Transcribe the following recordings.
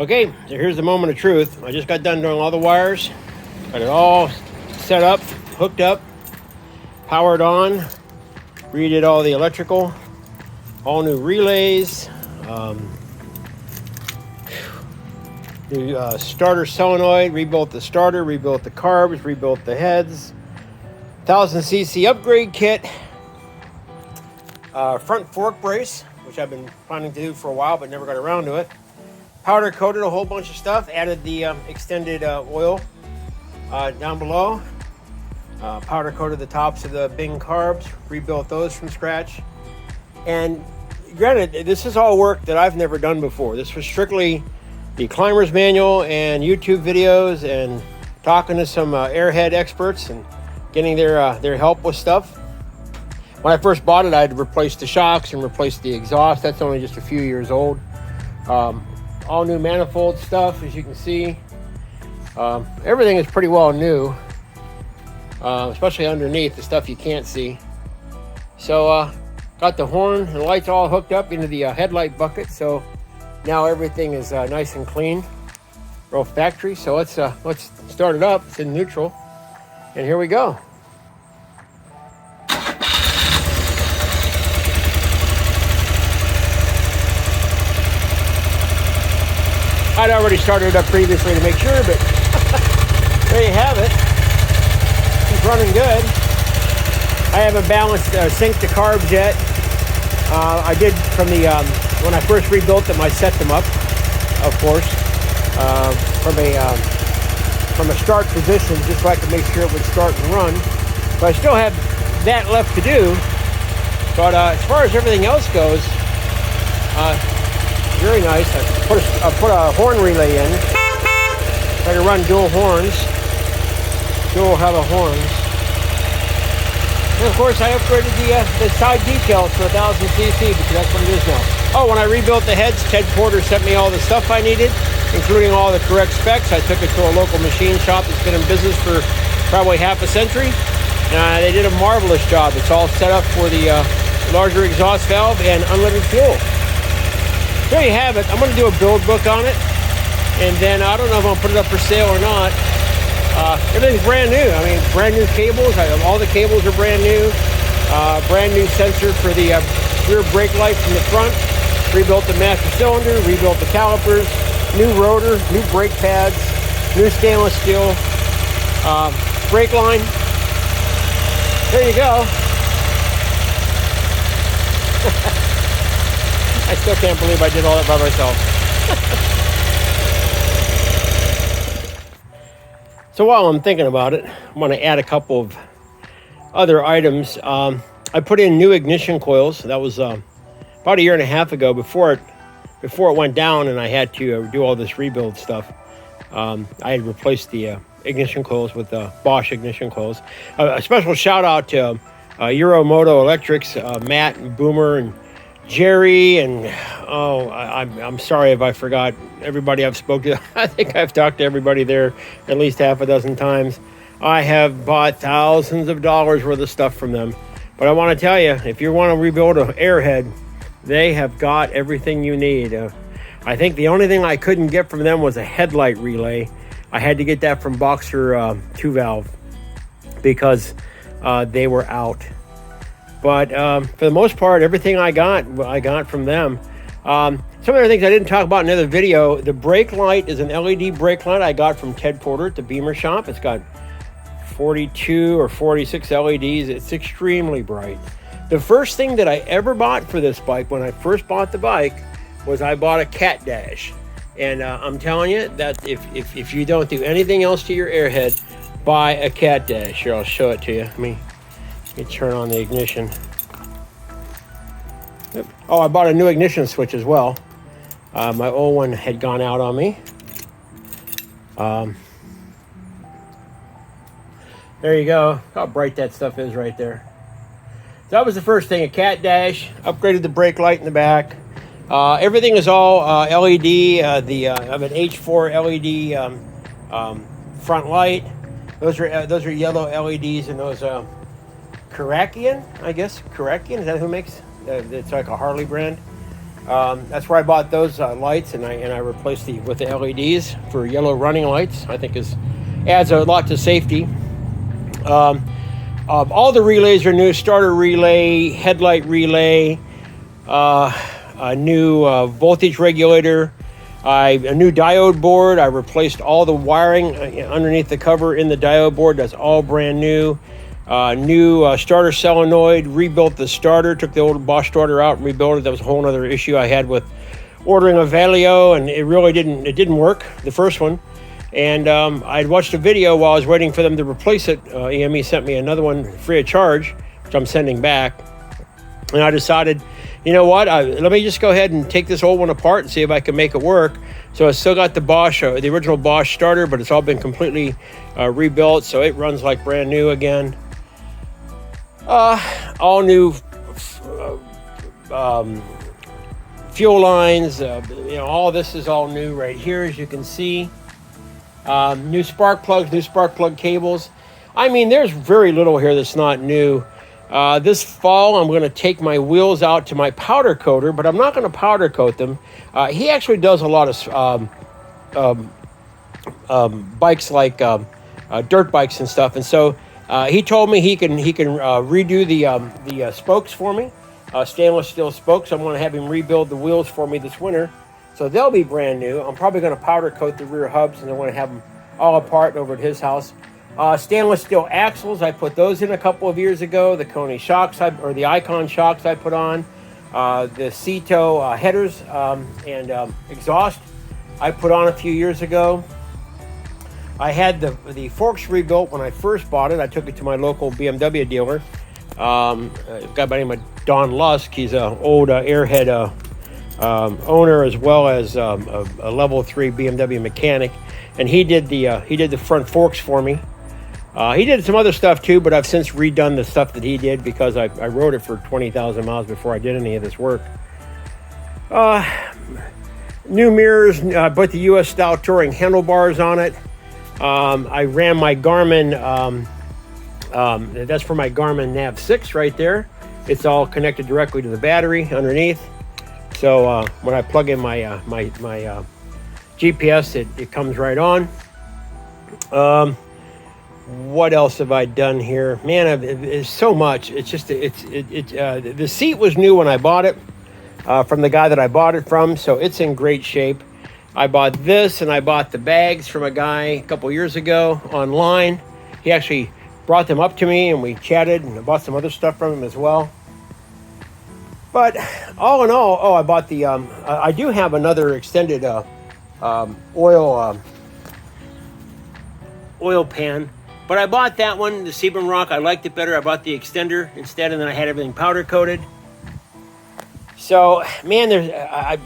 Okay, so here's the moment of truth. I just got done doing all the wires. Got it all set up, hooked up, powered on. Redid all the electrical. All new relays. New starter solenoid. Rebuilt the starter, rebuilt the carbs, rebuilt the heads. 1000cc upgrade kit. Front fork brace, which I've been planning to do for a while but never got around to it. Powder coated a whole bunch of stuff. Added the extended oil down below. Powder coated the tops of the Bing carbs. Rebuilt those from scratch. And granted, this is all work that I've never done before. This was strictly the climber's manual and YouTube videos and talking to some airhead experts and getting their help with stuff. When I first bought it, I had replaced the shocks and replaced the exhaust. That's only just a few years old. All new manifold stuff, as you can see. Everything is pretty well new, especially underneath, the stuff you can't see. So got the horn and lights all hooked up into the headlight bucket. So now everything is nice and clean, real factory. So let's start it up. It's in neutral, and here we go. I'd already started it up previously to make sure, but there you have it. It's running good. I haven't balanced sync to carbs yet. I did from the when I first rebuilt them. I set them up, of course, from a start position, just so I could make sure it would start and run. But I still have that left to do. But as far as everything else goes, very nice. I put a horn relay in. Try to run dual horns. Dual hella horns. And of course I upgraded the side decals to 1000cc because that's what it is now. Oh, when I rebuilt the heads, Ted Porter sent me all the stuff I needed, including all the correct specs. I took it to a local machine shop that's been in business for probably half a century. They did a marvelous job. It's all set up for the larger exhaust valve and unleaded fuel. There you have it. I'm going to do a build book on it, and then I don't know if I'm going to put it up for sale or not. Everything's brand new. I mean, brand new cables. All the cables are brand new. Brand new sensor for the rear brake light from the front. Rebuilt the master cylinder. Rebuilt the calipers. New rotor. New brake pads. New stainless steel brake line. There you go. I still can't believe I did all that by myself. So while I'm thinking about it, I'm going to add a couple of other items. I put in new ignition coils. That was about a year and a half ago, before it went down, and I had to do all this rebuild stuff. I had replaced the ignition coils with Bosch ignition coils. A special shout out to Euromoto Electrics, Matt and Boomer and Jerry, and I'm sorry if I forgot everybody I've spoke to. I think I've talked to everybody there at least half a dozen times. I have bought thousands of dollars worth of stuff from them. But I want to tell you, if you want to rebuild an airhead, they have got everything you need. I think the only thing I couldn't get from them was a headlight relay. I had to get that from Boxer 2-valve because they were out. But for the most part, everything I got from them. Some of the things I didn't talk about in another video, the brake light is an LED brake light I got from Ted Porter at the Beamer shop. It's got 42 or 46 LEDs. It's extremely bright. The first thing that I ever bought for this bike, when I first bought the bike, was I bought a cat dash. And I'm telling you that if you don't do anything else to your airhead, buy a cat dash. Here, I'll show it to you. Let me turn on the ignition. Yep. Oh, I bought a new ignition switch as well. My old one had gone out on me. There you go. How bright that stuff is right there. So that was the first thing, a cat dash. Upgraded the brake light in the back. Everything is all LED. I have an H4 LED front light. Those are yellow LEDs, and those Karakian, I guess. Karakian, is that who makes? It's like a Harley brand. That's where I bought those lights, and I replaced with the LEDs for yellow running lights. I think adds a lot to safety. All the relays are new: starter relay, headlight relay, a new voltage regulator, a new diode board. I replaced all the wiring underneath the cover in the diode board. That's all brand new. New starter solenoid, rebuilt the starter, took the old Bosch starter out and rebuilt it. That was a whole other issue I had with ordering a Valeo, and it didn't work, the first one. And I'd watched a video while I was waiting for them to replace it. EME sent me another one free of charge, which I'm sending back. And I decided, you know what, let me just go ahead and take this old one apart and see if I can make it work. So I still got the Bosch, the original Bosch starter, but it's all been completely rebuilt, so it runs like brand new again. All new fuel lines, all this is all new right here, as you can see. New spark plugs, new spark plug cables. I mean, there's very little here that's not new. This fall, I'm going to take my wheels out to my powder coater, but I'm not going to powder coat them. He actually does a lot of bikes like dirt bikes and stuff, and so he told me he can redo the spokes for me, stainless steel spokes. I'm going to have him rebuild the wheels for me this winter, so they'll be brand new. I'm probably going to powder coat the rear hubs, and I'm going to have them all apart over at his house. Stainless steel axles, I put those in a couple of years ago. The Kone shocks, or the Icon shocks I put on. The Ceto headers and exhaust I put on a few years ago. I had the forks rebuilt when I first bought it. I took it to my local BMW dealer. A guy by the name of Don Lusk. He's an old Airhead owner, as well as a level 3 BMW mechanic, and he did the front forks for me. He did some other stuff too, but I've since redone the stuff that he did because I rode it for 20,000 miles before I did any of this work. New mirrors, I put the US style touring handlebars on it. I ran my Garmin, that's for my Garmin Nav 6 right there. It's all connected directly to the battery underneath. So when I plug in my GPS, it comes right on. What else have I done here? Man, it's so much. It's just the seat was new when I bought it from the guy that I bought it from, so it's in great shape. I bought this, and I bought the bags from a guy a couple years ago online. He actually brought them up to me, and we chatted, and I bought some other stuff from him as well. But all in all, I bought the. I do have another extended oil pan, but I bought that one, the Sebum Rock. I liked it better. I bought the extender instead, and then I had everything powder coated. So, man,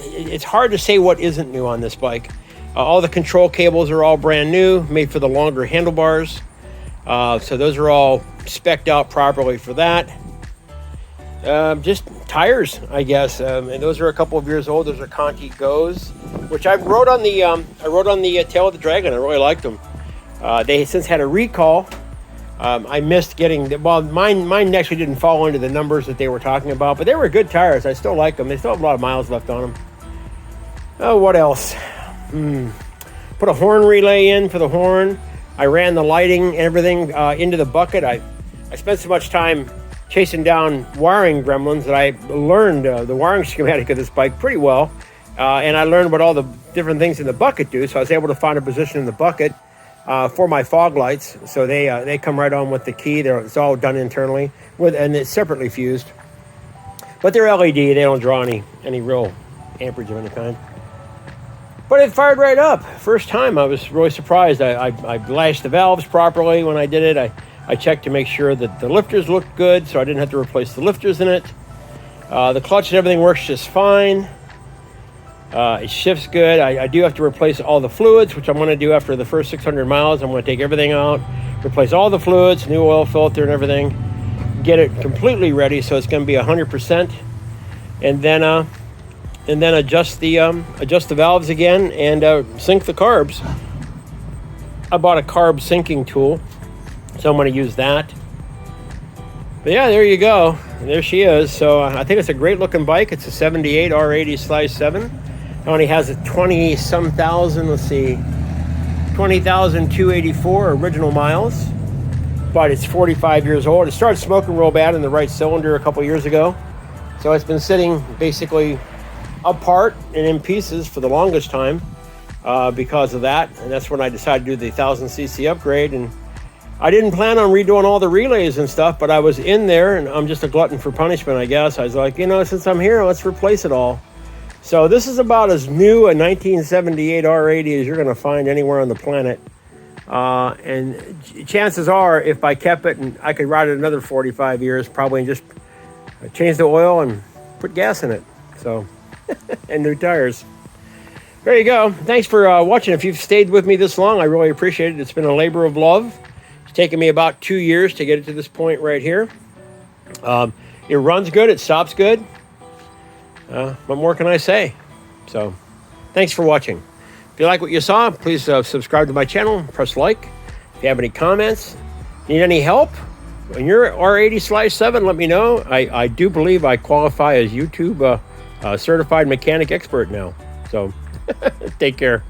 it's hard to say what isn't new on this bike. All the control cables are all brand new, made for the longer handlebars. So those are all spec'd out properly for that. Just tires, I guess, and those are a couple of years old. Those are Conti Go's, which I rode on the tail of the Dragon. I really liked them. They since had a recall. I missed getting mine actually didn't fall into the numbers that they were talking about, but they were good tires. I still like them. They still have a lot of miles left on them. Oh, what else? Put a horn relay in for the horn. I ran the lighting and everything into the bucket. I spent so much time chasing down wiring gremlins that I learned the wiring schematic of this bike pretty well, and I learned what all the different things in the bucket do, so I was able to find a position in the bucket for my fog lights. So they come right on with the key. It's all done internally, and it's separately fused, but they're LED. They don't draw any real amperage of any kind. But it fired right up. First time, I was really surprised. I lashed the valves properly when I did it. I checked to make sure that the lifters looked good, so I didn't have to replace the lifters in it. The clutch and everything works just fine. It shifts good. I do have to replace all the fluids, which I'm going to do after the first 600 miles. I'm going to take everything out, replace all the fluids, new oil filter and everything, get it completely ready so it's going to be 100%, and then adjust the valves again and sync the carbs. I bought a carb syncing tool, so I'm going to use that. But yeah, there you go. There she is. So I think it's a great looking bike. It's a 78 R80/7. It only has a 20 some thousand, let's see, 20,284 original miles. But it's 45 years old. It started smoking real bad in the right cylinder a couple years ago. So it's been sitting basically apart and in pieces for the longest time because of that. And that's when I decided to do the 1000cc upgrade. And I didn't plan on redoing all the relays and stuff, but I was in there, and I'm just a glutton for punishment, I guess. I was like, you know, since I'm here, let's replace it all. So this is about as new a 1978 R80 as you're going to find anywhere on the planet. And chances are, if I kept it, and I could ride it another 45 years, probably just change the oil and put gas in it. So, and new tires. There you go. Thanks for watching. If you've stayed with me this long, I really appreciate it. It's been a labor of love. Taken me about 2 years to get it to this point right here. It runs good, it stops good. What more can I say? So, thanks for watching. If you like what you saw, please subscribe to my channel, press like. If you have any comments, need any help on your R80/7, let me know. I do believe I qualify as YouTube certified mechanic expert now. So, take care.